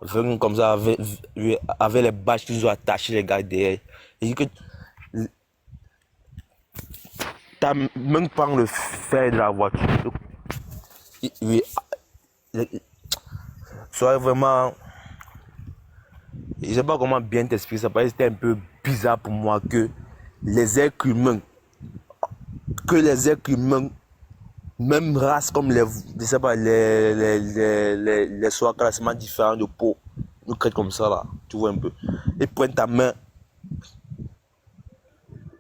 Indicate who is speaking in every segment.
Speaker 1: Venir comme ça avec les bâches qu'ils ont attachées les gars derrière. Il dit que t'as même pas le fer de la voiture. Oui, soit vraiment, je sais pas comment bien t'expliquer ça, parce que c'était un peu bizarre pour moi les êtres humains, que les êtres humains, même race comme les, je sais pas, les soins classements différents de peau, nous créent comme ça là, tu vois un peu. Ils prennent ta main.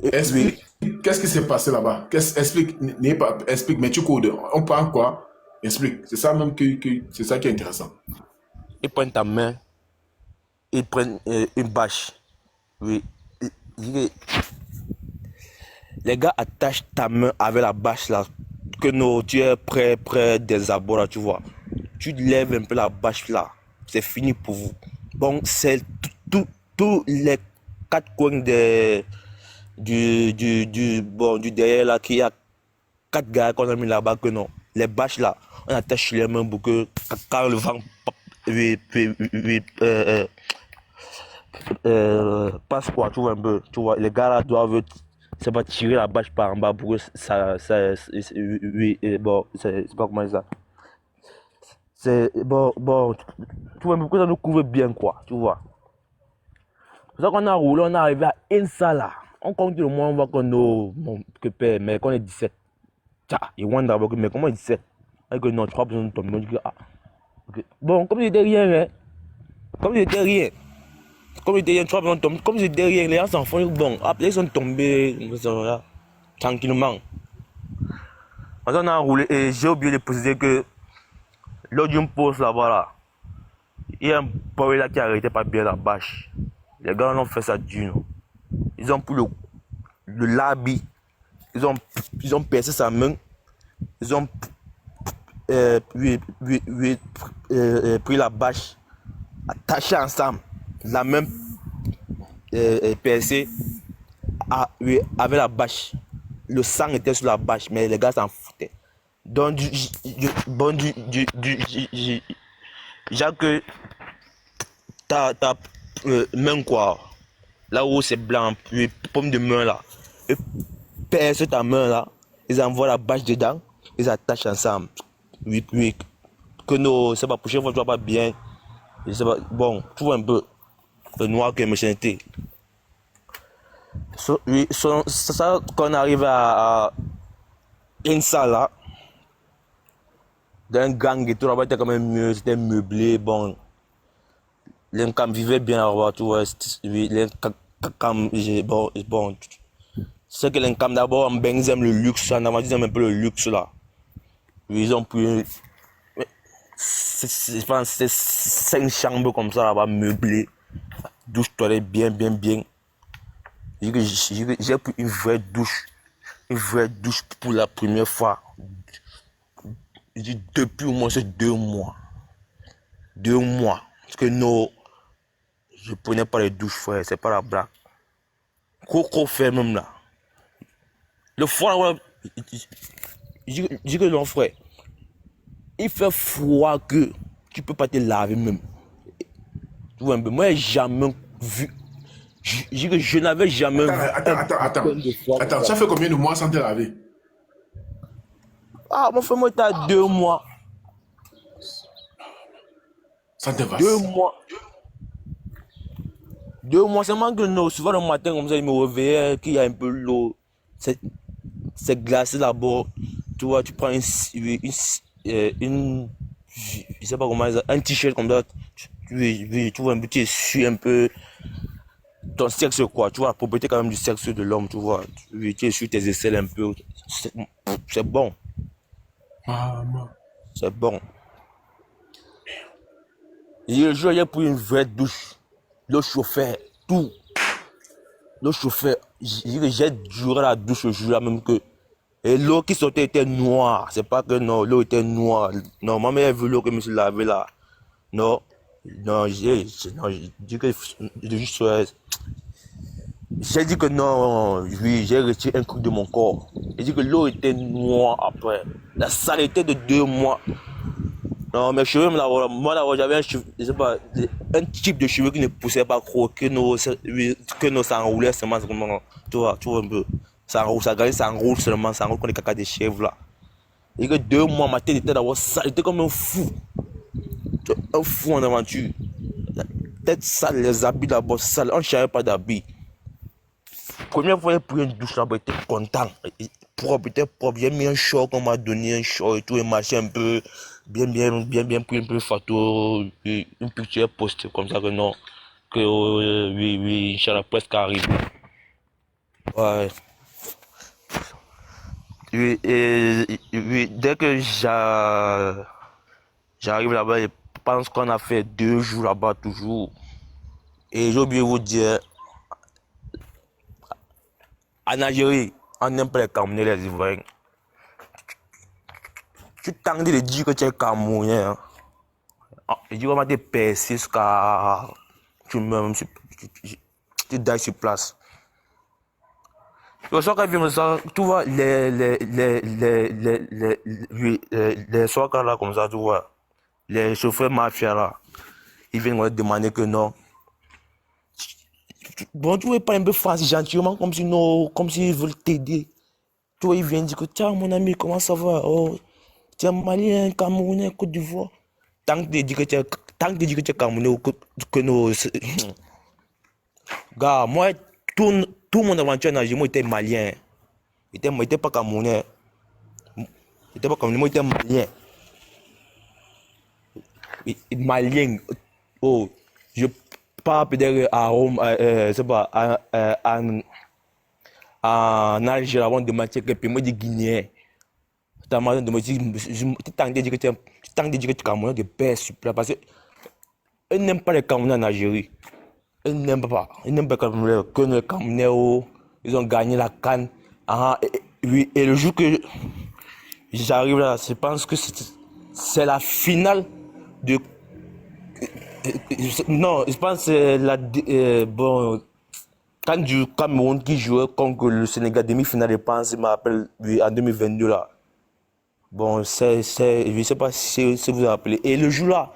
Speaker 1: Et, oui,
Speaker 2: Explique, qu'est-ce qui s'est passé là-bas? Explique, n'ayez pas, explique, mais tu codes. On parle quoi? Explique. C'est ça même c'est ça qui est intéressant.
Speaker 1: ils prennent ta main, ils prennent une bâche. Oui. Les gars attachent ta main avec la bâche là, que non, tu es près des abords là, tu vois. Tu lèves un peu la bâche là, c'est fini pour vous. Bon, c'est tous les quatre coins du derrière là, qu'il y a quatre gars qu'on a mis là-bas que non. Les bâches là, on attache les mains pour que quand le vent oui, passe quoi, tu vois un peu, tu vois, les gars là doivent, c'est pas tirer la bâche par en bas pour que oui, bon, c'est pas comment ça. C'est bon, tu vois, mais que ça nous couvre bien quoi, tu vois. C'est pour ça qu'on a roulé, on est arrivé à Insala. On compte le mois, on voit qu'on est, que père, mais qu'on est 17. Tiens, il voit d'abord que, mais comment 17? Et que non, tu crois besoin de tomber. On dit que, ah, ok. Bon, comme j'étais rien, hein. Comme j'étais rien. Comme j'étais rien, tu crois besoin de tomber. Comme j'étais rien, les gens s'en font, bon, après ils sont tombés, là, tranquillement. On a roulé et j'ai oublié de préciser que lors d'une pause là-bas, là, il y a un boy là qui arrêtait pas bien la bâche. Les gars ont fait ça dur. Ils ont pris le labi, ils ont percé sa main, ils ont pris la bâche, attaché ensemble, la main percée oui, avec la bâche. Le sang était sur la bâche, mais les gars s'en foutaient. Donc, Jacques, ta main quoi, là où c'est blanc, puis pomme de main là, et perce ta main là, ils envoient la bâche dedans, ils attachent ensemble. Oui, oui, que nos, c'est pas pour chaque fois, tu vois pas bien, je sais pas, bon, tu vois un peu le noir que méchanceté. Oui, c'est ça qu'on arrive à une salle là, d'un gang et tout là-bas, c'était quand même mieux, c'était meublé, bon. L'incam vivait bien là-bas, tu vois. Oui, l'incam, bon. C'est que l'incam d'abord, ben, ils aiment le luxe, en avant, ils aiment un peu le luxe là. Oui, ils ont pris. Je pense c'est 5 chambres comme ça là-bas, meublées. Douche, toilette, bien, bien, bien. J'ai pris une vraie douche. Une vraie douche pour la première fois. Depuis au moins 2 mois. 2 mois. Parce que non, je prenais pas les douches, frère, c'est pas la blague. Coco fait même là. Le froid, là, je dis que non, frère, il fait froid que tu peux pas te laver même. Tu vois un peu, moi, j'ai jamais vu. Je dis que je n'avais jamais vu un
Speaker 2: Attends.
Speaker 1: putain de froid comme
Speaker 2: Attends,
Speaker 1: ça.
Speaker 2: ça fait combien de mois sans te laver?
Speaker 1: Ah, mon frère, moi, t'as 2 mois.
Speaker 2: Ça te va.
Speaker 1: 2 mois. 2 mois, seulement que non, souvent le matin, comme ça, il me réveillait, qu'il y a un peu l'eau. C'est glacé là-bas. Tu vois, tu prends je sais pas comment ça, un t-shirt comme ça. Tu vois un peu, tu essuies un peu ton sexe, quoi. Tu vois, la propriété quand même du sexe de l'homme, tu vois. Tu essuies tes aisselles un peu. C'est bon.
Speaker 2: Maman.
Speaker 1: C'est bon. Et le jour, il a pris une vraie douche. Le chauffeur, tout. Le chauffeur, j'ai duré la douche le jour-là même que. Et l'eau qui sortait était noire. C'est pas que non, l'eau était noire. Non, ma mère a vu l'eau que je me suis lavé là. Non, non, j'ai dit que j'ai dit que non, oui, j'ai retiré un coup de mon corps. J'ai dit que l'eau était noire après. La saleté de 2 mois. Non, mes cheveux, moi là, j'avais un, je sais pas, un type de cheveux qui ne poussait pas trop, que nos s'enroulait seulement, tu vois un peu. Ça enroule seulement, ça enroule comme les caca des chèvres là. Et que 2 mois, ma tête était d'abord sale, j'étais comme un fou en aventure. La tête sale, les habits d'abord sales, on ne cherchait pas d'habits. Première fois, j'ai pris une douche là-bas, j'étais content. Propre, j'étais propre. J'ai mis un short qu'on m'a donné, un short et tout, et marché un peu, bien pris un peu photo, et une picture postée comme ça que non, que oui, Inch'Allah, presque arrivé. Ouais. Oui, oui, dès que j'arrive là-bas, je pense qu'on a fait 2 jours là-bas toujours. Et j'ai oublié de vous dire, en Algérie, on n'aime pas les Camerounais, les Ivoiriens. Tu t'en dis de dire que tu es Camerounais, hein. Ah, je dis vraiment des percés jusqu'à tu meurs, tu dies sur place. Le soir quand ils viennent ça, tu vois, les soirs là, comme ça, tu vois, les chauffeurs mafia là, ils viennent me demander que non. Bon, tu vois, pas un peu face gentiment, comme si non, comme s'ils veulent t'aider. Tu vois, ils viennent dire que tiens, mon ami, comment ça va? Oh, tu es malien, camerounais, Côte d'Ivoire. Tant que tu dis que tu es, tant que tu dis que tu es camerounais ou que nos. Gars, moi, tout mon aventure en Algérie, moi, j'étais malien. J'étais pas camerounais. J'étais pas camerounais, moi, j'étais malien. Malien. Oh, je pars peut-être à Rome, c'est pas, en Algérie avant de marcher que puis moi, je Guinéen. T'as mal de me dire, tu t'en dis que tu es camerounais de paix sur place. Parce qu'ils n'aiment pas les Camerounais en Algérie. Ils n'aiment pas. Ils n'aiment pas que les Camerounais, oh, ils ont gagné la CAN. Ah, oui, et le jour que j'arrive là, je pense que c'est la finale de. Non, je pense que c'est la. Bon, quand du Cameroun qui jouait contre le Sénégal, demi-finale, je pense, je m'appelle, oui, en 2022 là. Bon, je ne sais pas si vous vous rappelez. Et le jour là,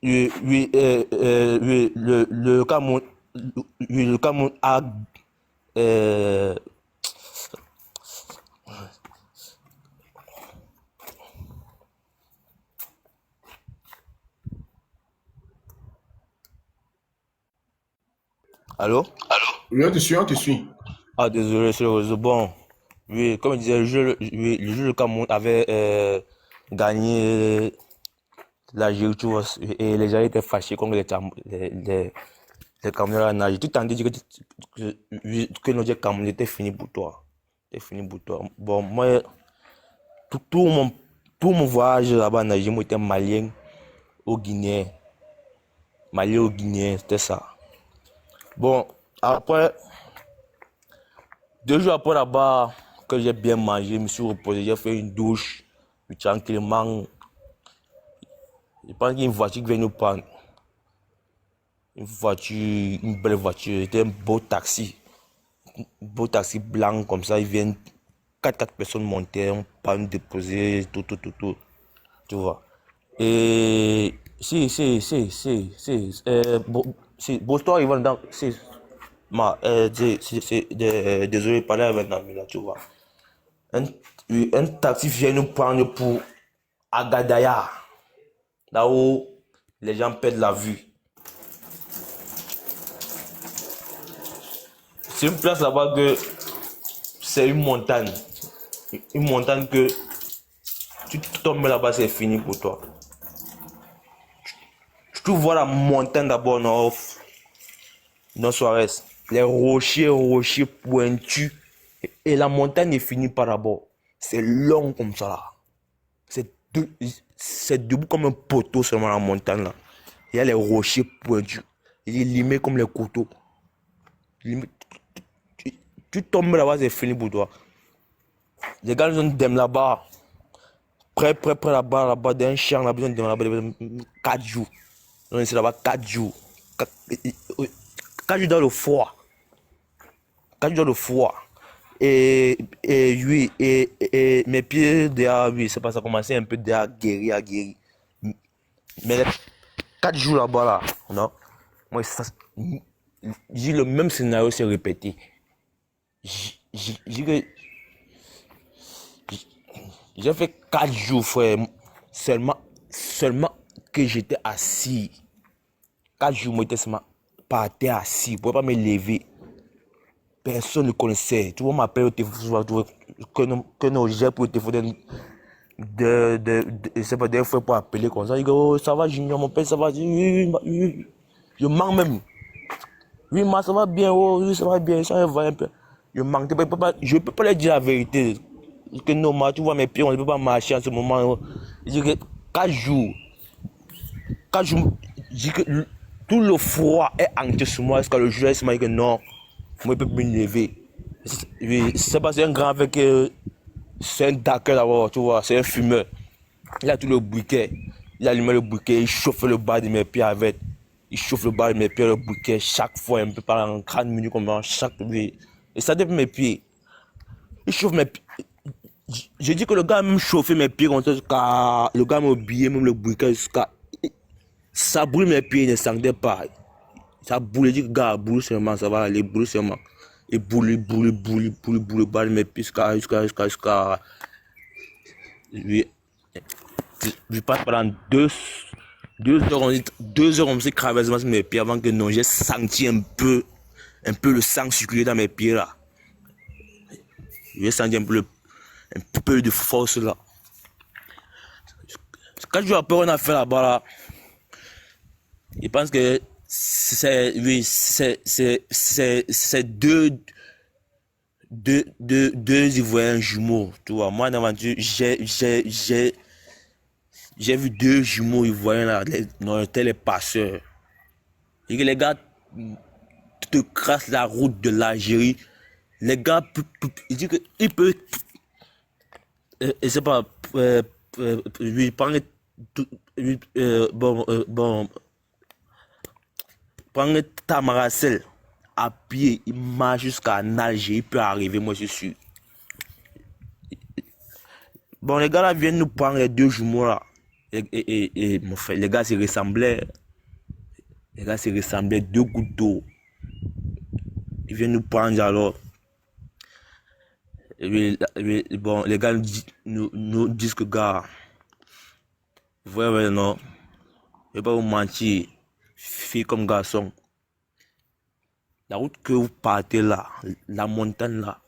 Speaker 1: oui, oui, le Cameroun, oui, le Cameroun a. euh, Allô?
Speaker 2: Oui, on te suit, on te suit.
Speaker 1: Ah, désolé, c'est le réseau. Bon, oui, comme je disais, oui, le jeu de Cameroun avait gagné l'Algérie, tu vois, et les Algériens étaient fâchés contre les Camerounais en Algérie. Tout en dit que notre Cameroun était fini pour toi. C'était fini pour toi. Bon, moi, tout, tout mon, tout mon voyage là-bas en Algérie, moi, j'étais malien au Guinéen. Malien au Guinéen, c'était ça. Bon, après, 2 jours après là-bas, que j'ai bien mangé, je me suis reposé, j'ai fait une douche, puis tranquillement, je pense qu'il y a une voiture qui vient nous prendre. Une voiture, une belle voiture, c'était un beau taxi blanc comme ça, ils viennent, 4 personnes monter, on part nous déposer, tout, tu vois. Et Boston, ils vont dans, désolé, parler avec un ami là, tu vois. Un, oui, un taxi vient nous prendre pour Agadaya, là où les gens perdent la vue. C'est une place là-bas que c'est une montagne. Une montagne que tu tombes là-bas, c'est fini pour toi. Tu vois la montagne d'abord, non, non Suarez. Les rochers pointus. Et la montagne est finie par là-bas. C'est long comme ça là. C'est debout comme un poteau seulement la montagne là. Il y a les rochers pointus. Il est limé comme les couteaux. Tu tombes là-bas, c'est fini pour toi. Les gars, ils ont des là-bas. Près là-bas, d'un champ là-bas, ils ont là-bas 4 jours. On est là-bas 4 jours. 4 jours dans le froid. 4 jours dans le froid. Et oui, et mes pieds, déjà, oui, c'est pas ça, commençait un peu déjà à guérir. Mais les 4 jours là-bas, là, non? Moi, ça, j'ai le même scénario s'est répété. J'ai j'ai fait 4 jours, frère. Seulement que j'étais assis. 4 jours, moi, j'étais seulement par terre assis. Je ne pouvais pas me lever. Personne ne connaissait. Tu vois, m'appeler au téléphone, tu vois, que nos j'ai pour le téléphone c'est pas des fois pour appeler comme ça. Il dit, oh, ça va, Junior, mon père, ça va. Oui, oui. Je manque même. Oui, moi, ça va bien, oh, oui, ça va bien, ça va un peu. Je manque, je peux pas leur dire la vérité. Que non, moi, tu vois mes pieds, on ne peut pas marcher en ce moment. Je dis que 4 jours, 4 jours, je dis que tout le froid est entré sur moi. Est-ce que le jour, il m'a dit que non, moi, je peux plus me lever. C'est pas un grand avec. C'est un daqueur d'abord, tu vois, c'est un fumeur. Il a tout le briquet. Il allumait le briquet, il chauffe le bas de mes pieds avec. Il chauffe le bas de mes pieds, le briquet, chaque fois, un peu par en 30 minutes, comme ça, chaque nuit. Et ça depuis mes pieds. Il chauffe mes pieds. Je dis que le gars a même chauffé mes pieds comme ça, jusqu'à. Le gars m'a oublié, même le briquet, jusqu'à. Ça brûle mes pieds, il ne sentait pas. Ça boule, il dit, gars, boule seulement, ça va aller, boule seulement. Et boule, le bas de mes pieds, jusqu'à. Je passe pendant 2 heures, 2 heures, on s'est cravement sur mes pieds avant que non, j'ai senti un peu le sang circuler dans mes pieds là. J'ai senti un peu de force là. Quand je après on a fait là-bas là, je pense que c'est deux Ivoiriens jumeaux, tu vois. Moi, en aventure, j'ai vu 2 jumeaux ivoiriens là, on était les passeurs. Et que les gars te crassent la route de l'Algérie. Les gars, ils disent qu'ils peuvent. C'est pas. Lui prendre. Bon. Prendre Tamaracel à pied, il marche jusqu'à Alger, il peut arriver, moi je suis sûr. Bon, les gars là viennent nous prendre les 2 jumeaux là. Et mon frère, les gars se ressemblaient. Les gars se ressemblaient, 2 gouttes d'eau. Ils viennent nous prendre alors. Bon, les gars nous disent que, gars, ouais, non, je vais pas vous mentir, fille comme garçon. La route que vous partez là, la montagne là,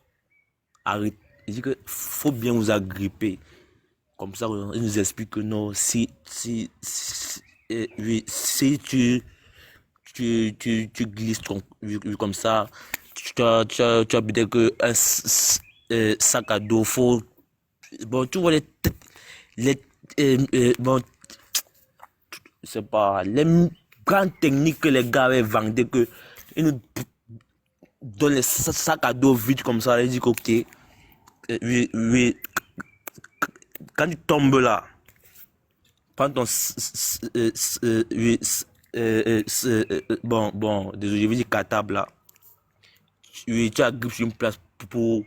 Speaker 1: arrête. Il dit que faut bien vous agripper. Comme ça, il nous explique que non, si tu glisses comme ça, tu as peut-être que un sac à dos, faut. Bon, tu vois bon, c'est pas les grandes techniques que les gars avaient vendues, que ils nous donnent les sacs à dos vides comme ça, ils disent que ok, oui, quand tu tombes là, prends ton bon, désolé, je vais dire cartable là. Tu agrippes sur une place pour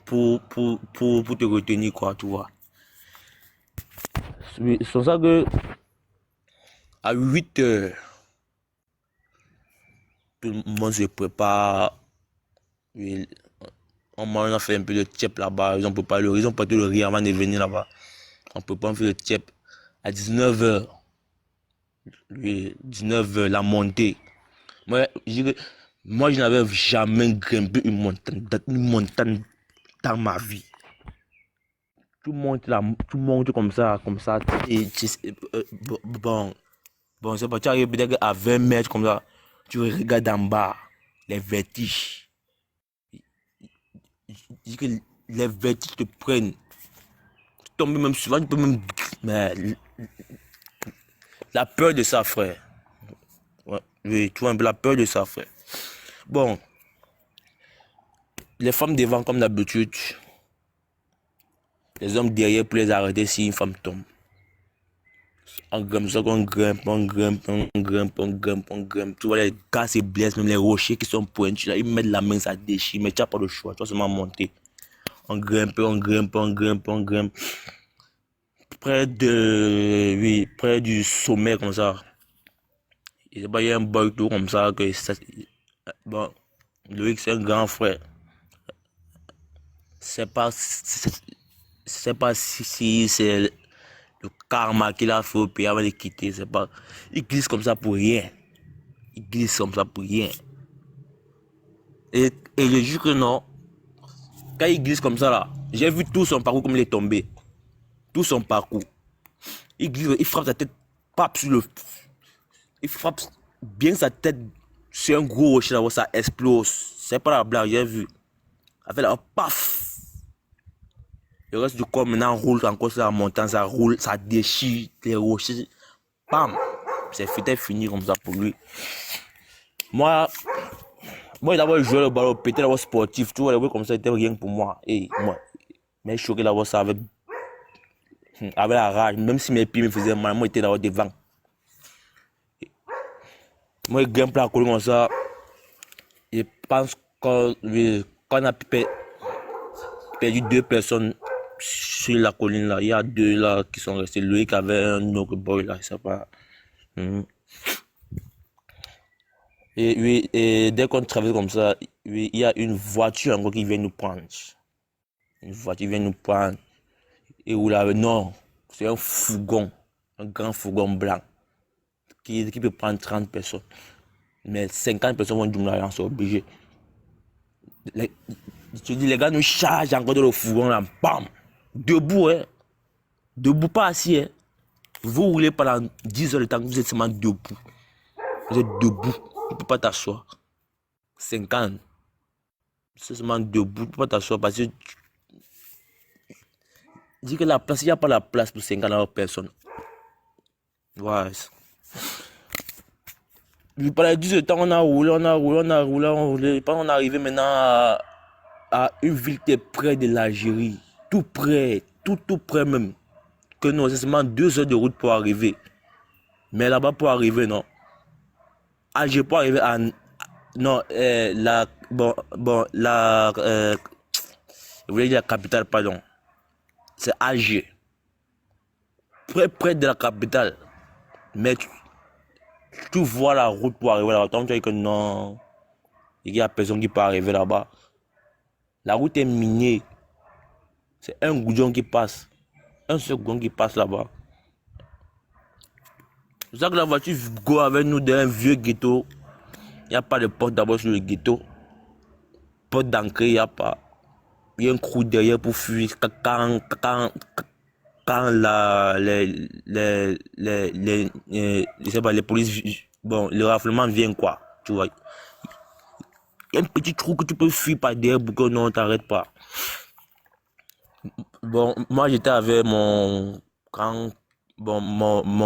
Speaker 1: te retenir, quoi, tu vois. Oui, c'est pour ça que à 8 heures, tout le monde se prépare. Oui, on a fait un peu de tchèp là-bas. Ils ont préparé ils ont porté le riz avant de venir là-bas. On prépare un peu de tchèp. À 19 heures, oui, 19 heures, la montée. Moi, je n'avais jamais grimpé une montagne dans ma vie. Tout monte comme ça. Et bon, c'est pas, tu arrives peut-être à 20 mètres comme ça. Tu regardes en bas, les vertiges. Dis que les vertiges te prennent. Tu tombes même souvent, tu peux même. Mais la peur de ça, frère. Ouais, oui, tu vois un peu la peur de ça, frère. Bon, les femmes devant, comme d'habitude. Les hommes derrière pour les arrêter si une femme tombe. On grimpe, on grimpe. Tu vois, les gars se blessent, même les rochers qui sont pointus, là, ils mettent la main, ça déchire, mais tu n'as pas le choix, tu vas seulement monter. On grimpe. près du sommet comme ça. Il y a un boy tout comme ça que bon, Loïc c'est un grand frère. C'est pas si c'est le karma qu'il a fait au pays avant de quitter. C'est pas, il glisse comme ça pour rien. Il glisse comme ça pour rien. Et je jure que non. Quand il glisse comme ça là, j'ai vu tout son parcours comme il est tombé. Tout son parcours. Il glisse, il frappe sa tête, pape sur le. Il frappe bien sa tête sur un gros rocher là-bas, ça explose. C'est pas la blague, j'ai vu. Avec là, paf. Le reste du corps maintenant roule encore sur la montagne, ça roule, ça déchire les rochers. Bam! C'était fini comme ça pour lui. Moi d'abord joué le ballon, peut-être d'abord sportif, tu vois, le comme ça, c'était rien pour moi. Et moi, mais je choqué d'abord ça avec la rage, même si mes pieds me faisaient mal, moi j'étais d'abord devant. Moi, je grimpe la colline comme ça. Je pense qu'on a perdu 2 personnes sur la colline là. Il y a 2 là qui sont restés. Loïc avait un autre boy là, je sais pas. Et oui, et dès qu'on traverse comme ça, oui, il y a une voiture encore qui vient nous prendre. Une voiture vient nous prendre. Et où là, non, c'est un fourgon, un grand fourgon blanc qui peut prendre 30 personnes. Mais 50 personnes vont nous là, on sont obligés. Je dis, les gars nous chargent encore dans le fourgon là, bam! Debout, hein. Debout, pas assis, hein. Vous roulez pendant 10 heures de temps, vous êtes seulement debout. Vous êtes debout, tu ne peux pas t'asseoir. 50. C'est seulement debout, tu ne peux pas t'asseoir parce que dis que la place, il n'y a pas la place pour 50 personnes. Ouais. Pendant 10 heures de temps, on a roulé. On est arrivé maintenant à une ville qui est près de l'Algérie. Tout près, tout près même. Que non, c'est seulement 2 heures de route pour arriver. Mais là-bas, pour arriver, non. Alger pour arriver à. Non, je voulais dire la capitale, pardon. C'est Alger. Près de la capitale. Mais tu vois la route pour arriver là-bas. Tu dis que non, il n'y a personne qui peut arriver là-bas. La route est minée. C'est un goudron qui passe. Un seul goudron qui passe là-bas. C'est ça que la voiture go avec nous dans un vieux ghetto. Il n'y a pas de porte d'abord sur le ghetto. Porte d'entrée, il n'y a pas. Il y a un crew derrière pour fuir. Quand je sais pas, les polices, bon, le raflement vient quoi, tu vois. Il y a un petit trou que tu peux fuir par derrière pour que non, t'arrête pas. Bon, moi j'étais avec mon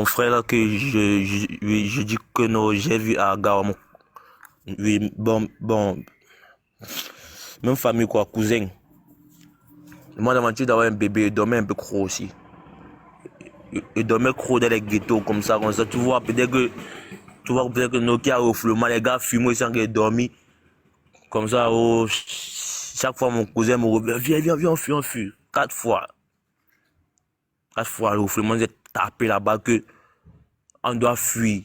Speaker 1: frère là que je dis que non, j'ai vu à Garamond. Oui, bon, même famille quoi, cousin. Moi l'aventure d'avoir un bébé, il dormait un peu gros aussi. Il dormait gros dans les ghettos comme ça, tu vois peut-être que Nokia au refoulement, les gars fument sans qu'ils dormi. Comme ça, chaque fois mon cousin me revient, viens, on fuit. 4 fois. 4 fois, le refoulement est tapé là-bas que on doit fuir.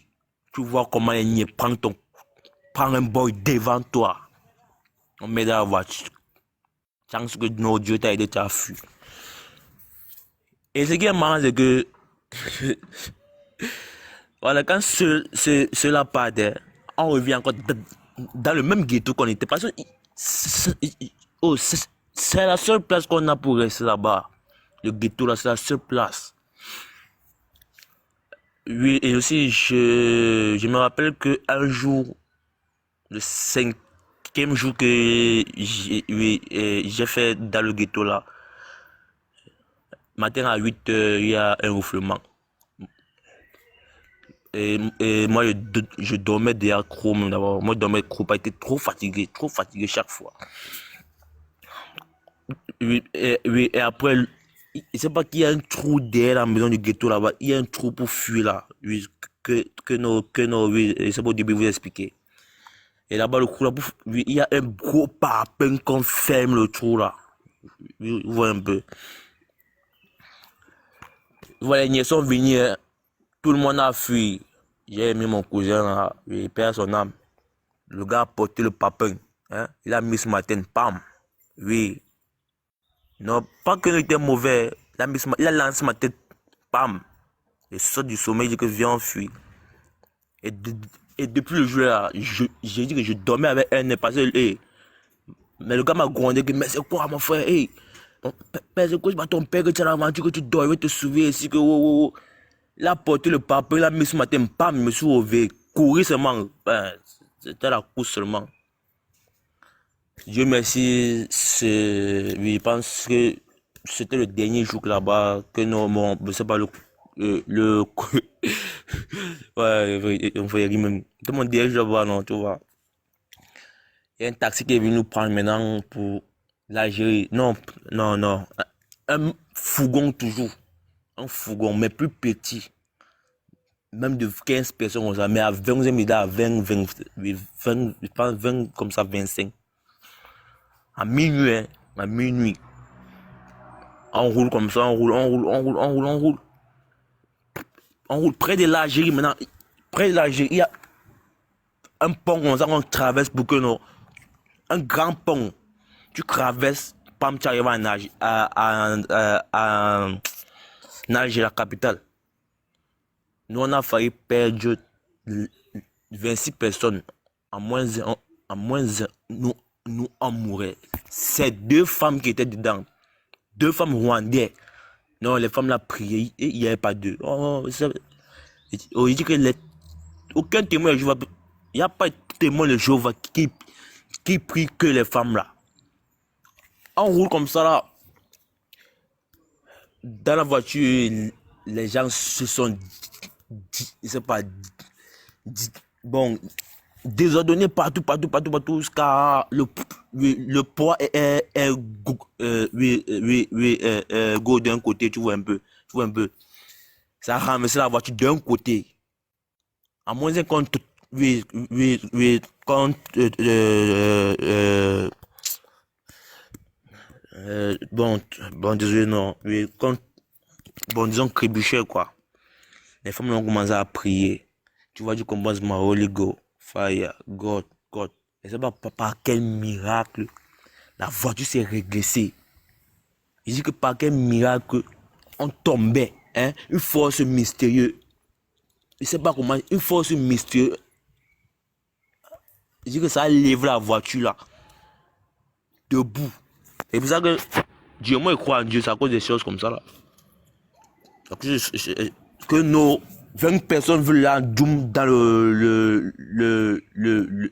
Speaker 1: Tu vois comment il prend un boy devant toi. On met dans la voiture. Chance que nos dieux t'a aidé, tu as fui. Et ce qui est marrant, c'est que voilà, quand cela part, on revient encore dans le même ghetto qu'on était. Parce que c'est la seule place qu'on a pour rester là-bas. Le ghetto là, c'est la seule place. Oui, et aussi, je me rappelle qu'un jour, le 5e jour que j'ai fait dans le ghetto là, matin à 8 h, il y a un roufflement. Et moi, je dormais derrière Chrome d'abord. Moi, je dormais Chrome, pas été trop fatigué chaque fois. Oui, et après, je ne sais pas qu'il y a un trou derrière la maison du ghetto là-bas. Il y a un trou pour fuir là. Oui, oui, c'est pour au début vous expliquer. Et là-bas, le trou là, oui, il y a un gros parpaing qu'on ferme le trou là. Oui, vous voyez un peu. Voilà, les niais sont venus, hein. Tout le monde a fui. J'ai aimé mon cousin, là. Il perd son âme. Le gars a porté le papin. Hein? Il a mis ce matin, pam. Oui. Non, pas qu'il était mauvais. Il a lancé ma tête, pam. Il sort du sommeil, il dit que viens, on fuit. Et, et depuis le jour là, j'ai dit que je dormais avec un nez parce que, hey, mais le gars m'a grondé, mais c'est quoi mon frère, hey, c'est quoi, c'est pas ton père que tu as l'aventure que tu dors, il va te sauver ici, que, oh. Il a porté le papier, il a mis ce matin, pam, je me suis levé, courir seulement, ben, c'était la course seulement. Dieu merci, oui, je pense que c'était le dernier jour là-bas, que non, bon, c'est pas ouais, on fait rire même. Tout le monde dit, je vois, non, tu vois. Il y a un taxi qui est venu nous prendre maintenant pour l'Algérie. Non, non, non. Un fourgon toujours. Un fourgon, mais plus petit. Même de 15 personnes, on mais à 20, il à 20, je pense 20, comme ça, 25. À minuit, hein, à minuit. On roule comme ça, on roule. On roule près de l'Algérie maintenant. Près de l'Algérie, il y a un pont comme ça qu'on traverse pour que nous. Un grand pont. Tu traverses, pam, tu arrives en Algérie, à Alger, la capitale. Nous, on a failli perdre 26 personnes. Nous en mourrait. C'est 2 femmes qui étaient dedans. 2 femmes rwandaises. Non, les femmes l'ont prié. Il n'y avait pas d'eux. Il dit que aucun témoin de Jéhovah. Il n'y a pas de témoin de Jéhovah qui prie que les femmes là. On roule comme ça là. Dans la voiture, les gens se sont je sais pas, bon, désordonnés partout, jusqu'à le poids est go d'un côté, tu vois un peu. Ça a ramassé la voiture d'un côté. À moins d'un compte, bon, désolé, non, bon, disons trébuchet, quoi. Les femmes ont commencé à prier. Tu vois du commencement, Holy Go, Fire, God. Et c'est pas par quel miracle la voiture s'est régressée. Il dit que par quel miracle on tombait, hein, une force mystérieuse. Je sais pas comment, une force mystérieuse. Il dit que ça a levé la voiture là, debout. Et c'est pour ça que Dieu, moi, je crois en Dieu, c'est à cause des choses comme ça là. Que nos 20 personnes veulent la doum dans je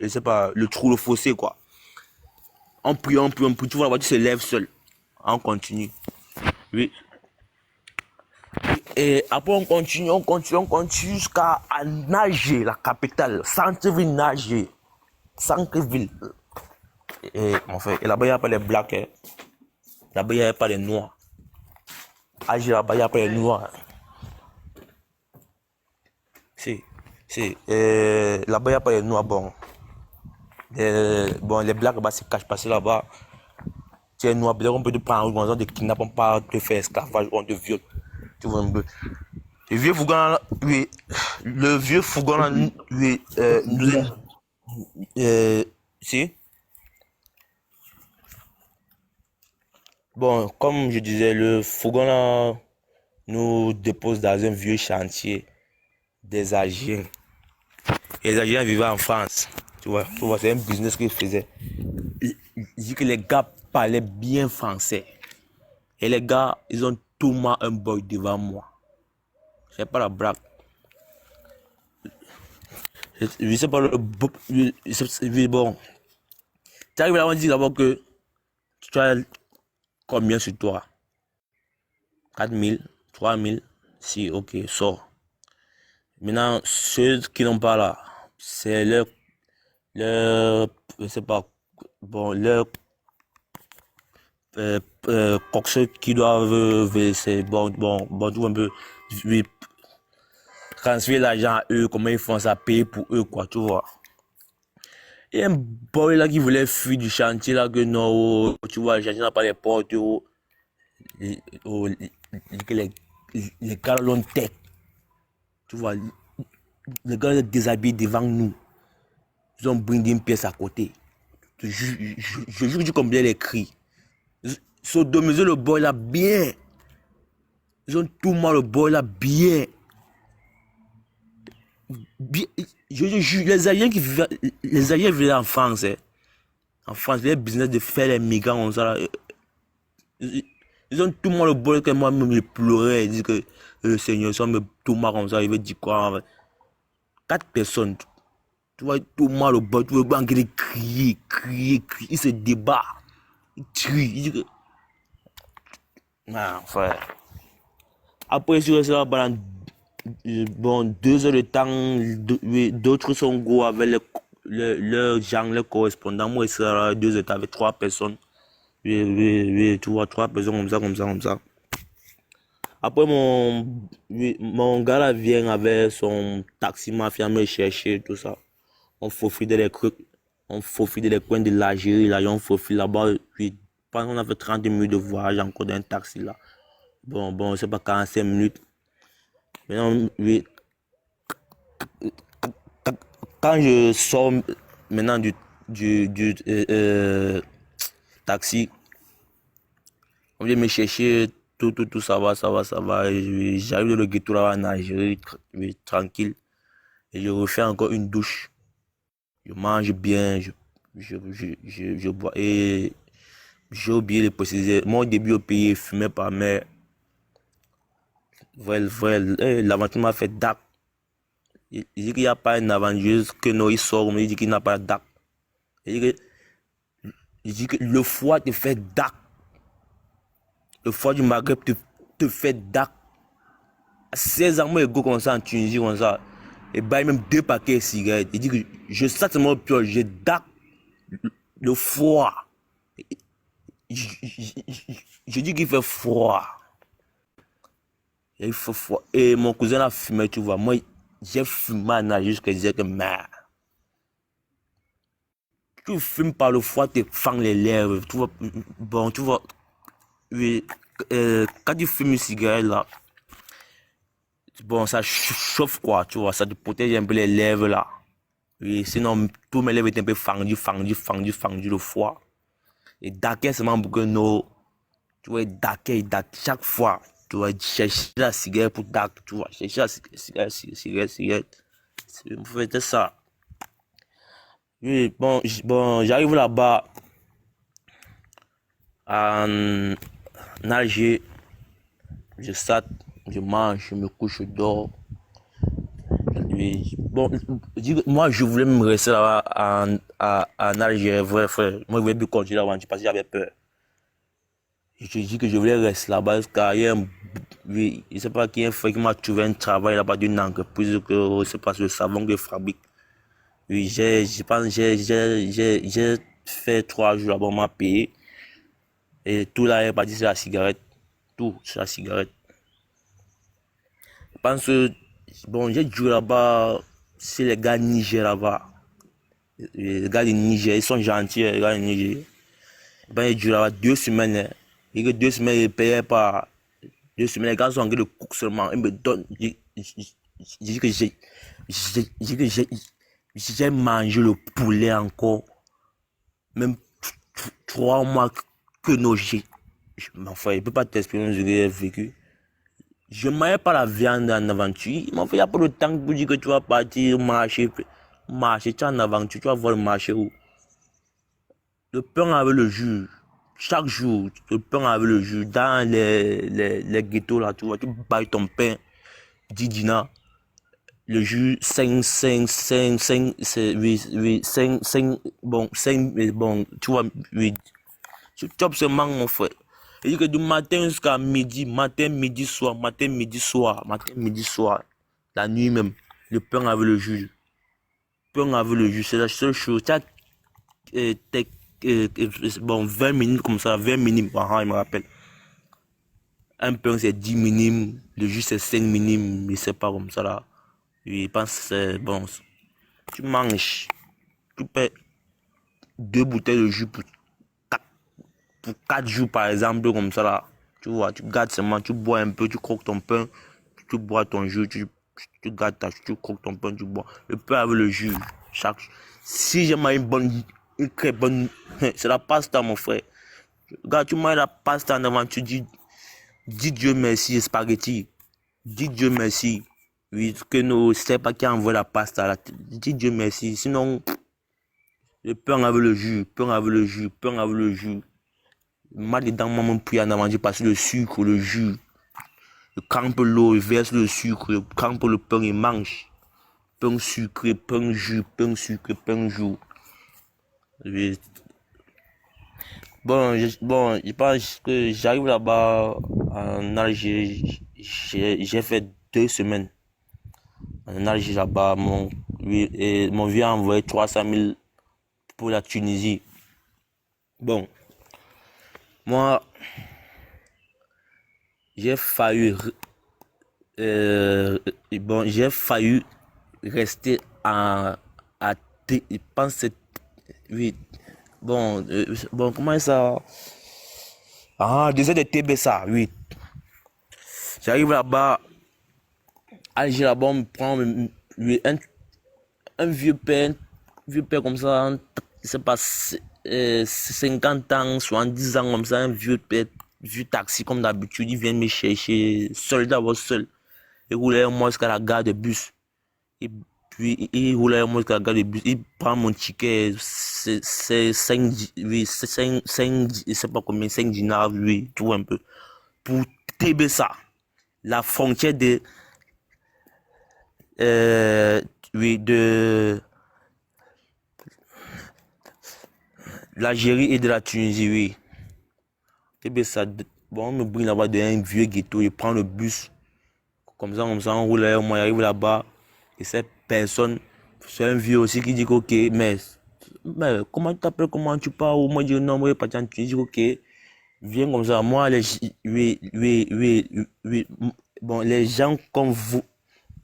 Speaker 1: sais pas, le trou, le fossé, quoi. On prie, tu vois, la voiture se lève seule. On continue. Oui. Et après, on continue jusqu'à Alger, la capitale, centre-ville Alger. Centre-ville. Et, mon frère, et là-bas, il n'y a pas les blacks, hein. Là-bas, il n'y a pas les noirs. Alger, là-bas, il n'y a pas les noirs. Si. Là-bas, il n'y a pas les noirs, bon. Les blacks là-bas se cachent passer là-bas. Tu es noir, on peut te prendre en de kidnapping, on pas te faire esclavage, on te viole. Tu vois un peu. Le vieux Fougon là, oui. Le vieux Fougon là, oui. Si. Bon, comme je disais, le Fougon là nous dépose dans un vieux chantier des Algériens. Et les Algériens vivaient en France. Tu vois, c'est un business qu'ils faisaient. Il dit que les gars parlaient bien français. Et les gars, ils ont tout mal un boy devant moi. C'est pas la blague. Je sais pas bon. Tu arrives là, on dit d'abord que tu as combien sur toi? 4 000, 3 000. Si, ok, sors. Maintenant, ceux qui n'ont pas là, c'est leur, je sais pas, bon, leur coxeux qui doivent verser, bon, tout un peu, transférer l'argent à eux, comment ils font ça, payer pour eux, quoi, tu vois. Il y a un boy là qui voulait fuir du chantier là, que non, tu vois, le chantier n'a pas les portes, que les gars l'ont tête. Tu vois, les gars les déshabillés devant nous. Ils ont brindé une pièce à côté. Je jure que combien les cris. Ils ont domisé le boy là bien. Ils ont tout mal le boy là bien. Je jure, les Alliés vivaient en France. En France, les business de faire les migrants comme ça. Là, ils ont tout mal le boy que moi me pleurais. Ils disent que le Seigneur, ils ont tout mal comme ça. Il veut dire quoi? 4 personnes. Tu vois tout mal le boy. Tu vois le gars crier. Il se débat. Il crie. Il dit que. Ah, frère. Après, je suis là pendant 2 heures de temps. D'autres sont gros avec leurs gens, les correspondants. Moi, je suis là 2 heures avec 3 personnes. Oui, tu vois, 3 personnes comme ça. Après, mon gars là vient avec son taxi mafia me chercher, tout ça. On faufile les trucs. On faufile les coins de l'Algérie, là. On faufile là-bas. Puis, pendant qu'on a fait 30 minutes de voyage encore dans un taxi là. Bon, c'est pas 45 minutes. Maintenant, oui, quand je sors maintenant du taxi, on vient me chercher, tout, ça va. J'arrive dans le ghetto là en Algérie, oui, tranquille. Et je refais encore une douche. Je mange bien, je bois. Et j'ai oublié de préciser. Moi, au début, au pays, je fumais pas, mais l'aventure m'a fait dac. Il dit qu'il n'y a pas une aventureuse que non, il sort, mais il dit qu'il n'a pas dac. Il dit que le foie te fait dac. Le foie du Maghreb te fait dac. À 16 ans, moi, je go comme ça en Tunisie, comme ça. Et bah, même 2 paquets de cigarettes. Il dit que je sens mon pioche, j'ai dac le foie. Je dis qu'il fait froid. Il fait froid. Et mon cousin a fumé, tu vois. Moi, j'ai fumé à nager jusqu'à dire que merde. Tu fumes par le foie, te fends les lèvres. Tu vois, bon, tu vois. Oui, quand tu fumes une cigarette là, bon, ça chauffe quoi, tu vois. Ça te protège un peu les lèvres là. Oui, sinon, tous mes lèvres étaient un peu fendues, le foie. Et d'accord, c'est pour que nous, tu vois, d'accord, chaque fois. Tu vas chercher la cigarette pour dac, tu vois, chercher la cigarette. Vous faites ça. Oui, bon, j'arrive là-bas en Alger. Je sors, je mange, je me couche, je dors. Oui, bon, moi, je voulais me rester là-bas en Algérie, vrai frère. Moi, je voulais plus continuer l'aventure parce que j'avais peur. Je dis que je voulais rester là-bas jusqu'à oui, je ne sais pas qui est fait qui m'a trouvé un travail là-bas d'une entreprise que c'est pas le savon que je fabrique. Oui, j'ai fait 3 jours là-bas, on m'a payé. Et tout là est parti sur la cigarette. Tout sur la cigarette. Je pense que, bon, j'ai joué là-bas, c'est les gars Niger là-bas. Les gars du Niger, ils sont gentils, les gars du Niger. Ben, j'ai joué là-bas 2 semaines. Hein. Et que 2 semaines, ils ne payaient pas. 2 semaines, les gars sont en train de cook seulement. Ils me donnent. J'ai dit que j'ai mangé le poulet encore. Même 3 mois que non, enfin, je ne peux pas t'expliquer ce que j'ai vécu. Je ne mangeais pas la viande en aventure. Il m'a fait, il n'y a pas de temps pour dire que tu vas partir marcher. Marcher, tu es en aventure, tu vas voir le marché où. Le pain avec le jus. Chaque jour, le pain avec le jus. Dans les ghettos là, tu vois, tu bailles ton pain 10 dinars. Le jus 5, c'est, oui, 5, bon, 5, bon, tu vois, oui. Tu chopes ce manque, mon frère. Il dit que du matin jusqu'à midi, matin, midi, soir, la nuit même, le pain avec le jus. Pain avec le jus, c'est la seule chose. Tu as, bon, 20 minutes comme ça, 20 minutes, il me rappelle. Un pain c'est 10 minimes, le jus c'est 5 minimes, mais c'est pas comme ça là. Je pense que c'est bon. Tu manges, tu paies 2 bouteilles de jus pour 4 jours par exemple, comme ça là. Tu vois, tu gardes seulement, tu bois un peu, tu croques ton pain, tu bois ton jus, tu gardes tu croques ton pain, tu bois. Le pain avec le jus. Si j'ai mangé une très bonne, c'est la pasta, mon frère. Regarde, tu manges la pasta en avant, tu dis Dieu merci, spaghetti. Dis Dieu merci. Oui, que nous, c'est pas qui a envoyé la pasta là. Dis Dieu merci. Sinon, le pain avec le jus, pain avec le jus, pain avec le jus. Mal dedans, maman puis en avant, j'ai passé le sucre, le jus. Je campe l'eau, je verse le sucre, je campe le pain et mange. Pain sucré, pain jus, pain sucré, pain jus. Je pense que j'arrive là-bas en Algérie. J'ai fait 2 semaines en Algérie là-bas. Mon vieux a envoyé 300 000 pour la Tunisie. Bon, moi, j'ai failli, j'ai failli rester à je pense oui. Bon, comment ça? Ah, désert de Tébessa, oui. J'arrive là-bas, Alger là-bas, on me prend un vieux père comme ça, je sais pas, 50 ans, 70 ans comme ça, un vieux père, vieux taxi comme d'habitude, il vient me chercher, seul d'abord seul. Il roulait moi jusqu'à la gare de bus. Et puis il roulait moi jusqu'à la gare de bus, il prend mon ticket, c'est 5, oui, 5, je sais pas combien, 5 dinars, oui, tout un peu. Pour Tébessa, la frontière de oui, de l'Algérie et de la Tunisie, oui. Tébessa, bon, on me bring là-bas d'un vieux ghetto, je prends le bus, comme ça, on roule, moi, j'arrive là-bas, et cette personne, c'est un vieux aussi qui dit que, ok, mais comment tu t'appelles, comment tu parles, moi, je dis non, moi, je pas en Tunisie, ok, viens comme ça, moi, oui, bon, les gens comme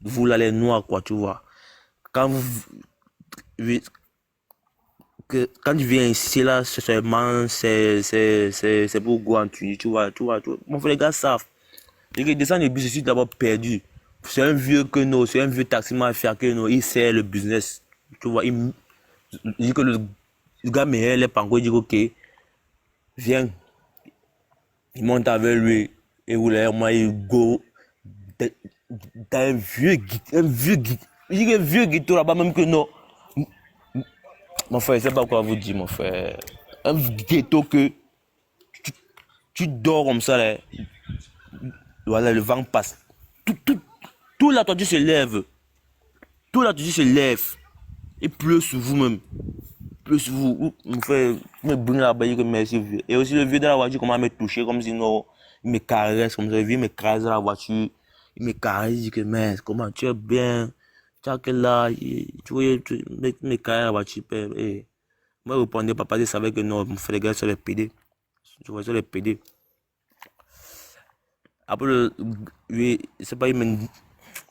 Speaker 1: vous là, les noirs, quoi, tu vois. Quand oui, quand tu viens ici, là, seulement, c'est pour go en Tunisie, tu vois. Mon frère, les gars savent. Les descendent du bus, je suis d'abord perdu. C'est un vieux que nous, c'est un vieux taximan à faire que nous, il sait le business. Tu vois, il dit que le gars meilleur, les pango, il dit ok, viens. Il monte avec lui, et vous là, moi, il go dans un vieux guide, il dit que vieux guide là-bas, même que non. Mon frère, je ne sais pas quoi vous dire, mon frère. Un ghetto que tu dors comme ça, là. Voilà, le vent passe. Tout la toiture se lève. Tout la toiture se lève. Et pleut sur vous même. Pleut sur vous. Mon frère, me bring là-bas, il dit merci, vieux. Et aussi, le vieux de la voiture commence à me toucher, comme si non, il me caresse, comme ça. Le vieux me caresse dans la voiture. Il me caresse, il dit que, mais comment tu es bien. Tu as quel âge. Tu vois, il me caresse dans la voiture. Et moi, je répondais, papa, je savais que non, mon frère, les gars, sur les PD. Tu vois, sur les PD. Après, oui, c'est pas, il me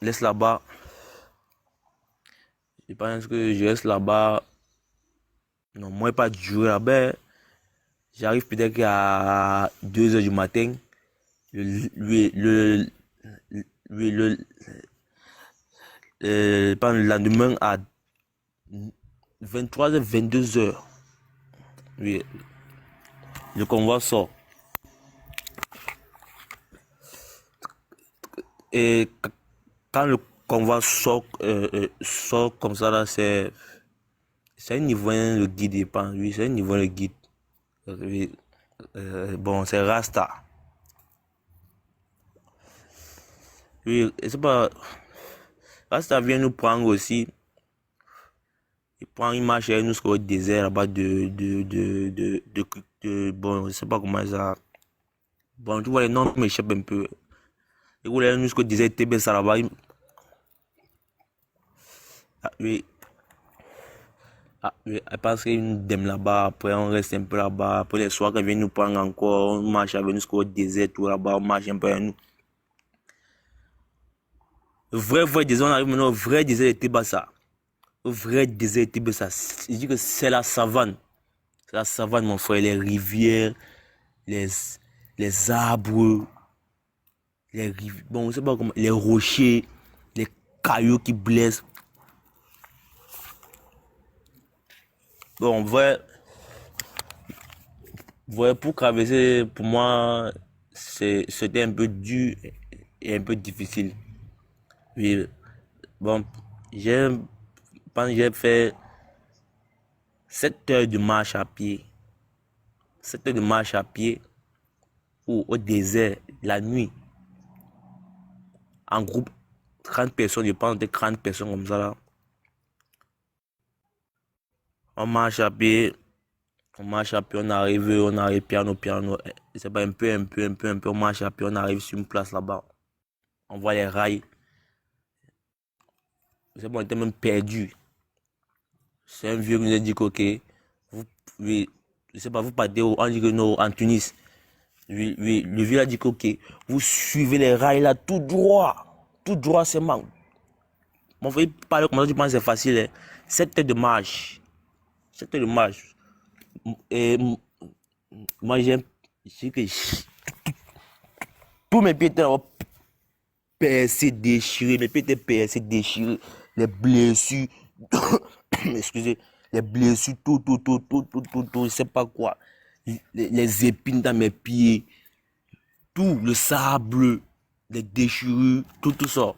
Speaker 1: laisse là-bas. Je pense que je reste là-bas. Non, moi, pas de jouer là-bas. J'arrive peut-être à 2 h du matin. Le lendemain à 23 h, 22 h. Oui, le convoi sort. Et quand le convoi sort comme ça, là, c'est un niveau le guide, oui, c'est un niveau le guide. Oui, bon, c'est Rasta. Oui, c'est pas. Rasta vient nous prendre aussi. Il prend une marche avec nous jusqu'au désert là-bas bon, je sais pas comment ça. Bon, tu vois, les noms m'échappent un peu. Il roule nous jusqu'au désert Tébessa là-bas. Ah, oui. Ah, oui, parce qu'il dème là-bas, après on reste un peu là-bas, après les soirs qu'ils viennent nous prendre encore, on marche avec nous jusqu'au désert, tout là-bas, on marche un peu avec nous. Le vrai désert, on arrive maintenant au vrai désert de Tébessa. Le vrai désert de Tébessa, je dis que c'est la savane. C'est la savane, mon frère, les rivières, les les arbres, bon, je sais pas comment, les rochers, les cailloux qui blessent. Bon, pour traverser, pour moi, c'était un peu dur et un peu difficile. Oui, bon, j'ai j'ai fait 7 heures de marche à pied. 7 heures de marche à pied ou au désert, la nuit, en groupe, 30 personnes, je pense, des 30 personnes comme ça là. On marche à pied, on arrive piano. C'est pas un peu, on marche à pied, on arrive sur une place là-bas. On voit les rails. C'est bon, on était même perdu. C'est un vieux qui nous a dit que, ok, oui, je sais pas, vous partez en Tunis. Oui, le vieux a dit que, ok, vous suivez les rails là tout droit seulement. Mon frère parle comme ça, tu penses que c'est facile, hein? 7 heures de marche. 7 heures de marche. Et moi, j'ai que tous mes pieds étaient percés, déchirés. Mes pieds étaient percés, déchirés. Les blessures, excusez, les blessures, tout, je sais pas quoi. Les épines dans mes pieds, tout, le sable, les déchirures, tout ça.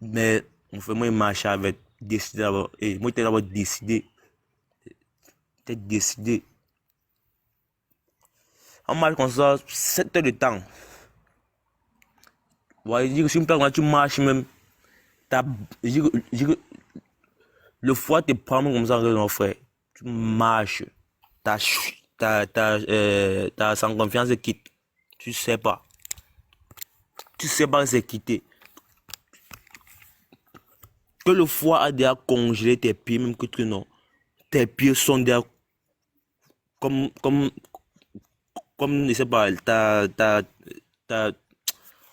Speaker 1: Mais moi, il marchait avec décidé d'abord. Et moi, j'étais d'abord décidé. J'étais décidé. On marche comme ça 7 heures de temps. Ouais, je dis que si tu marches même, je dis que le foie te prend comme ça, mon frère. Tu marches. Ta sans confiance quitte. Tu sais pas. Tu sais pas c'est quitter. Que le foie a déjà congelé tes pieds, même que tu non. Tes pieds sont déjà comme, je sais pas,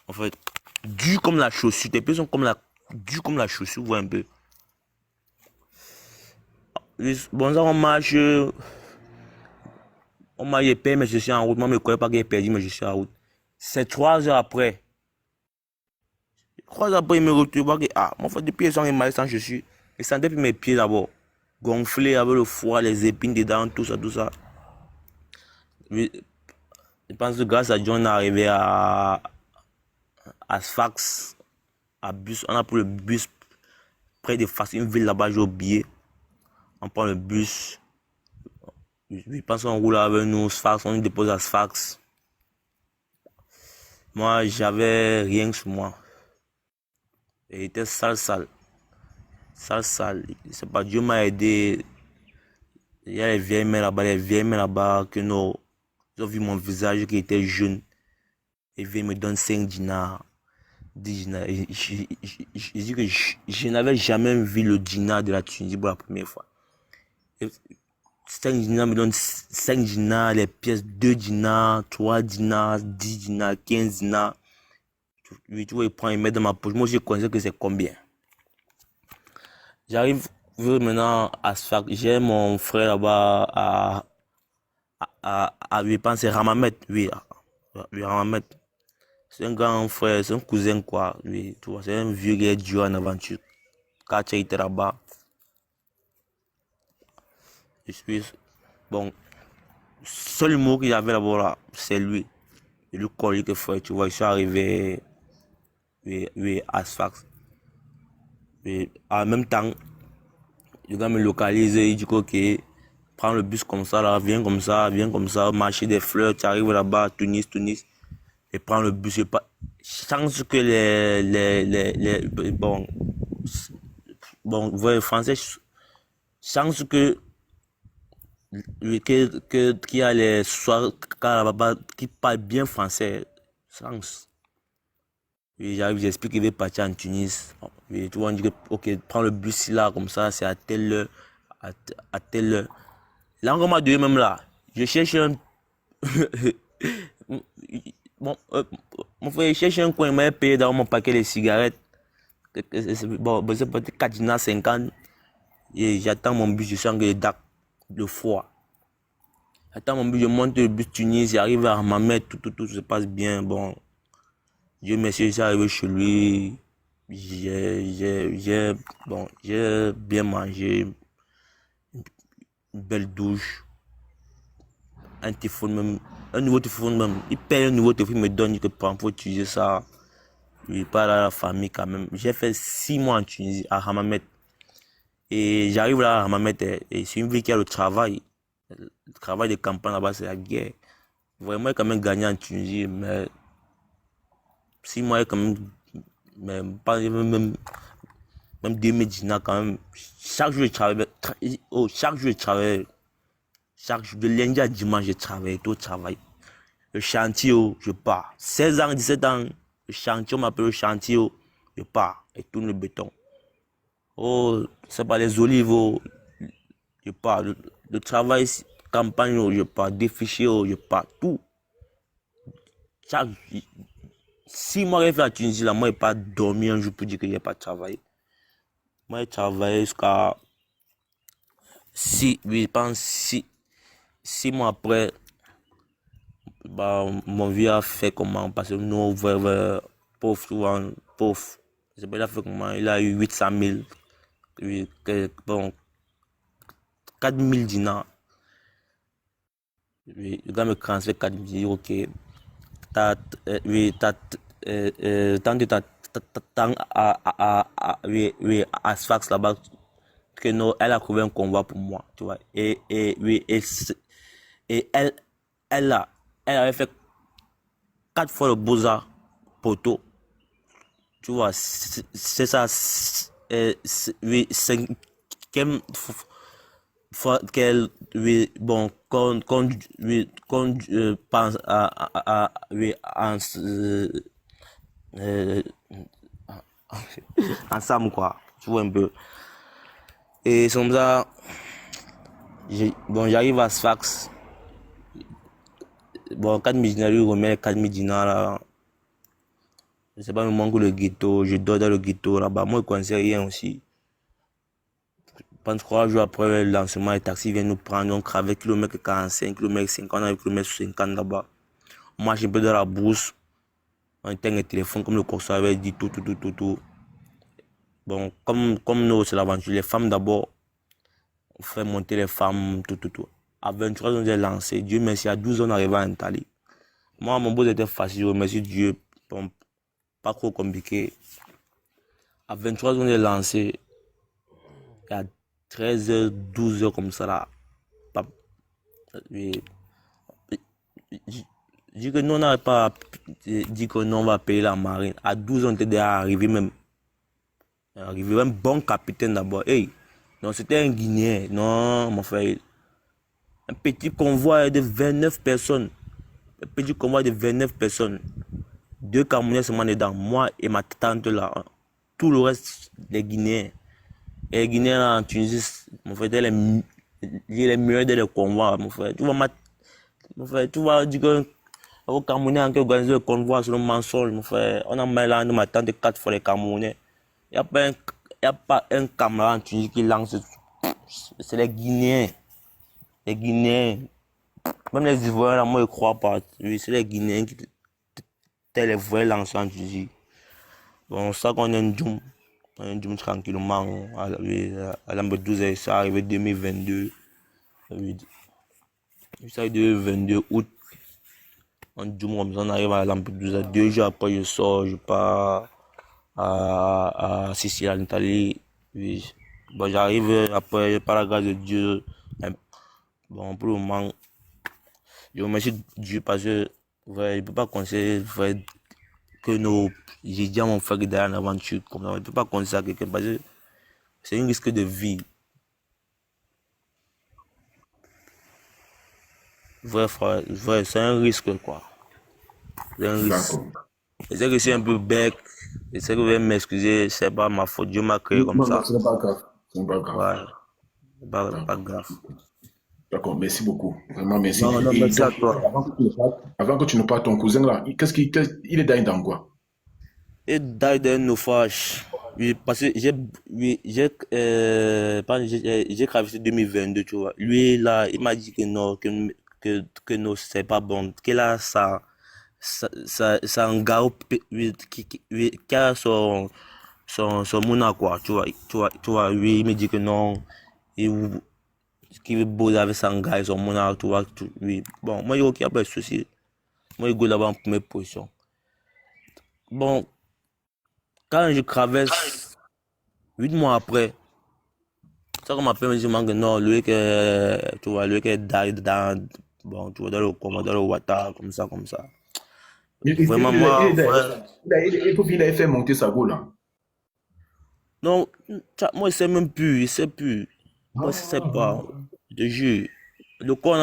Speaker 1: en fait, dur comme la chaussure. Tes pieds sont dur comme la chaussure, vous voyez un peu. Bon, ça, on marche, j'ai perdu, mais je suis en route. Moi, je ne connais pas qu'il est perdu, mais je suis en route. C'est 3 heures après. 3 heures après, il me retrouve. Mon frère, depuis, ils sont mal sans chaussures. Je sentais plus mes pieds d'abord. Gonflés avec le foie, les épines dedans, tout ça. Je pense que grâce à Dieu, on est arrivé à Sfax, à bus. On a pris le bus près de Sfax, une ville là-bas, j'ai oublié. On prend le bus. Je pense qu'on roule avec nous, Sfax, on nous dépose à Sfax. Moi, j'avais rien sur moi. Il était sale. C'est pas Dieu m'a aidé. Il y a les vieilles mains là-bas, que non. Ils ont vu mon visage qui était jeune. Et ils me donnent 5 dinars. 10 dinars. Je dis que je n'avais jamais vu le dinar de la Tunisie pour la première fois. 5 dinars me donnent 5 dinars, les pièces 2 dinars, 3 dinars, 10 dinars, 15 dinars. Tu vois, il prend, il met dans ma poche. Moi, je connais que c'est combien. J'arrive maintenant à Sfax. J'ai mon frère là-bas je pense c'est Ramamet. Oui, Ramamet. C'est un grand frère, c'est un cousin quoi. Oui, tu vois, c'est un vieux gars dur en aventure. Quand tu étais là-bas, je suis. Bon, seul mot qu'il y avait là-bas là, c'est lui. Et le collier que frère, tu vois, je suis arrivé à Sfax. Et en même temps, le gars me localise, il dit ok, prends le bus comme ça, là, viens comme ça, marcher des fleurs, tu arrives là-bas, Tunis, et prends le bus, chance que bon, vous voyez, français, chance que, qu'il y a les soirs, là-bas, qui parlent bien français, chance. Et j'arrive, j'explique qu'il veut partir en Tunis. Et tu vois, on dit que, ok, prends le bus là, comme ça, c'est à telle heure, à telle heure. Là, on m'a donné même là. Je cherche un. Bon, mon frère, je cherche un coin, il m'a payé dans mon paquet de cigarettes. Bon, c'est peut-être 4,50 $. Et j'attends mon bus, je sens que le foie. Attends, mon but, je monte le bus Tunis, j'arrive à Hammamet, tout se passe bien. Bon, Dieu merci, je suis arrivé chez lui. J'ai bien mangé, une belle douche, un téléphone même, un nouveau téléphone même. Il paye un nouveau téléphone, il me donne, il que prend pour utiliser ça. Il parle à la famille quand même. J'ai fait 6 mois en Tunisie, à Hammamet. Et j'arrive là à Hammamet, et c'est une ville qui a le travail. Le travail de campagne là-bas, c'est la guerre. Vraiment, quand même gagné en Tunisie, mais 6 mois, quand même, mais pas même 2000 dinars quand même. Chaque jour, je travaille. Oh, chaque jour, je travaille. Chaque jour, de lundi à dimanche, je travaille, tout travail. Le chantier, oh, je pars. 16 ans, 17 ans, le chantier, on m'appelle le chantier, oh, je pars et tourne le béton. Oh, c'est pas les olives, oh, je pars. Le travail, campagne, oh, je pars. Des fichiers, oh, je pars. Tout. Chaque 6 mois que j'ai fait à Tunisie, là, moi, je n'ai pas dormi un jour pour dire que je n'ai pas travaillé. Moi, j'ai travaillé jusqu'à 6, oui, je pense 6 mois après. Bah, mon vieux a fait comment? Parce que nous, pauvre, souvent, pauvre. C'est pas, il a fait comment? Il a eu 800 000. Oui, bon, 4 000 dinars. Oui, le gars me transfère 4 000, il dit, ok, oui, tant de tant oui, à Sfax là-bas, que non, elle a trouvé un convoi pour moi, tu vois. Oui, et elle avait fait 4 fois le Beaux-Arts poteau, tu vois. C'est ça, oui, cinquième fois qu'elle, oui, bon, oui, pense oui, euh, ensemble, quoi, tu vois un peu. Et c'est comme ça, bon, j'arrive à Sfax. Bon, 4 000 dinars, lui remet 4 000 dinars là. Je sais pas, il me manque le ghetto, je dors dans le ghetto là-bas. Moi, je ne connaissais rien aussi. Pendant 3 jours après le lancement, les taxis viennent nous prendre. On travaille kilomètre 45, kilomètre 50, on kilomètre 50 là-bas. Moi, j'ai un peu dans la brousse. On éteint le téléphone, comme le coursier avait dit, tout. Bon, comme nous, c'est l'aventure. Les femmes d'abord, on fait monter les femmes, tout. À 23 ans, j'ai lancé. Dieu merci, à 12 ans, on arrive à Italie. Moi, mon boss était facile, je remercie Dieu. Bon, pas trop compliqué. À 23 ans, j'ai lancé. Et à 13h, 12h comme ça là. Je dis que nous, on n'avait pas dit que non, on va payer la marine. À 12 ans, on était déjà arrivé même. Arrivé un bon capitaine d'abord. Hey, non, c'était un Guinéen. Non, mon frère. Un petit convoi de 29 personnes. Un petit convoi de 29 personnes. 2 Camerounais seulement dedans. Moi et ma tante là. Tout le reste, les Guinéens. Et les Guinéens là, en Tunisie, mon frère, les meilleurs des convois, mon frère. Mon frère, tu vois, dire que aux Camerounais qui organisent le convoi sur le mensonge, mon frère. On a mal là, nous m'attendons 4 fois les Camerounais. Il n'y a pas un camarade en Tunisie qui lance. C'est les Guinéens. Les Guinéens. Même les Ivoiriens, là, moi, je ne crois pas. Oui, c'est les Guinéens qui étaient les vrais lanceurs en Tunisie. Bon, ça qu'on est un Djoum. Un Djoum tranquillement. À Lampedusa, ça est arrivé 2022. Oui, ça est 2022 août. Un Djoum comme ça, on arrive à Lampedusa. 2 jours après, je sors, je pars à Sicile, en Italie. Oui. Bon, j'arrive après, par la grâce de Dieu. Bon, pour le moment, je remercie Dieu parce que ouais, je ne peux pas conseiller ouais, que nos étudiants vont faire derrière une aventure comme ça. Je ne peux pas conseiller à quelqu'un parce que c'est un risque de vie. Vrai, frère, vrai, c'est un risque, quoi. C'est un risque.
Speaker 2: D'accord.
Speaker 1: Je sais que c'est un peu bec. Je sais que vous allez m'excuser, c'est pas ma faute. Dieu m'a créé comme
Speaker 2: Non, non,
Speaker 1: ça.
Speaker 2: ce n'est pas grave. Ce n'est pas grave.
Speaker 1: Ouais, pas
Speaker 2: D'accord.
Speaker 1: grave.
Speaker 2: D'accord, merci beaucoup. Vraiment, merci.
Speaker 1: Non, non,
Speaker 2: Et
Speaker 1: merci
Speaker 2: ton
Speaker 1: à
Speaker 2: cousin,
Speaker 1: toi.
Speaker 2: avant que tu ne partes, ton cousin là, il est dans quoi?
Speaker 1: Et d'ailleurs, d'un naufrage. Oui, parce que oui, j'ai traversé 2022, tu vois. Lui, là, il m'a dit que non, que non, c'est pas bon. Qu'elle a ça engloupe, oui, qui a son mouna, quoi. Tu vois, oui, il me dit que non. Il, qui veut bosser avec son gars, son mouna, tu vois, oui. Bon, moi, il n'y a pas de souci. Moi, je go là-bas en première position. Bon, quand je traverse 8 mois après, ça qu'on m'appelle, me dit que non, lui que, tu vois, lui qui est dans, bon, tu vois, dans le water, comme ça, comme ça. Vraiment, moi, frère,
Speaker 2: Il faut qu'il ait fait monter sa go là.
Speaker 1: non, moi, je sais même plus, je sais plus. Moi, je sais pas,
Speaker 2: Ah,
Speaker 1: je te jure. Le corps,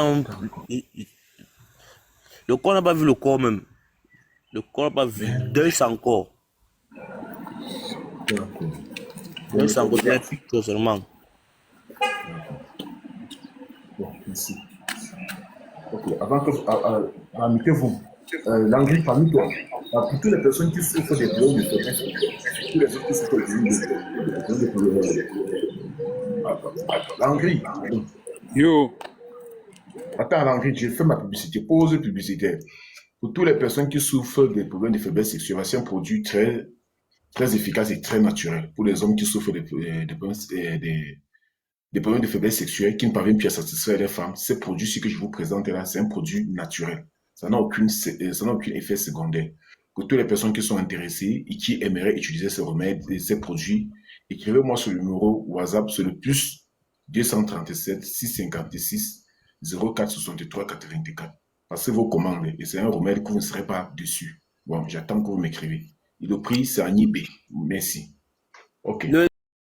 Speaker 1: le corps n'a pas vu le corps même. Le corps n'a pas vu. D'un sans corps.
Speaker 2: d'accord.
Speaker 1: D'un
Speaker 2: Donc,
Speaker 1: sans corps, c'est la picture seulement.
Speaker 2: bon, merci. Ok, avant que, amitez-vous, l'anglais parmi toi, pour toutes les personnes qui souffrent des problèmes de faiblesse, tous les autres qui souffrent des problèmes de l'anglais, pardon.
Speaker 3: Yo,
Speaker 2: Attends, l'anglais, j'ai fait ma publicité, pause publicitaire. Pour toutes les personnes qui souffrent des problèmes de faiblesse sexuelle, c'est un produit très, très efficace et très naturel. Pour les hommes qui souffrent des problèmes de faiblesse sexuelle, qui ne parviennent plus à satisfaire les femmes, ce produit-ci que je vous présente là, c'est un produit naturel. Ça n'a aucun effet secondaire. Pour toutes les personnes qui sont intéressées et qui aimeraient utiliser ces remèdes et ces produits, écrivez-moi sur le numéro WhatsApp, c'est le plus 237 656 04 63 84. Passez vos commandes et c'est un remède que vous ne serez pas dessus. Bon, j'attends que vous m'écrivez. Et le prix, c'est en eBay. Merci. OK.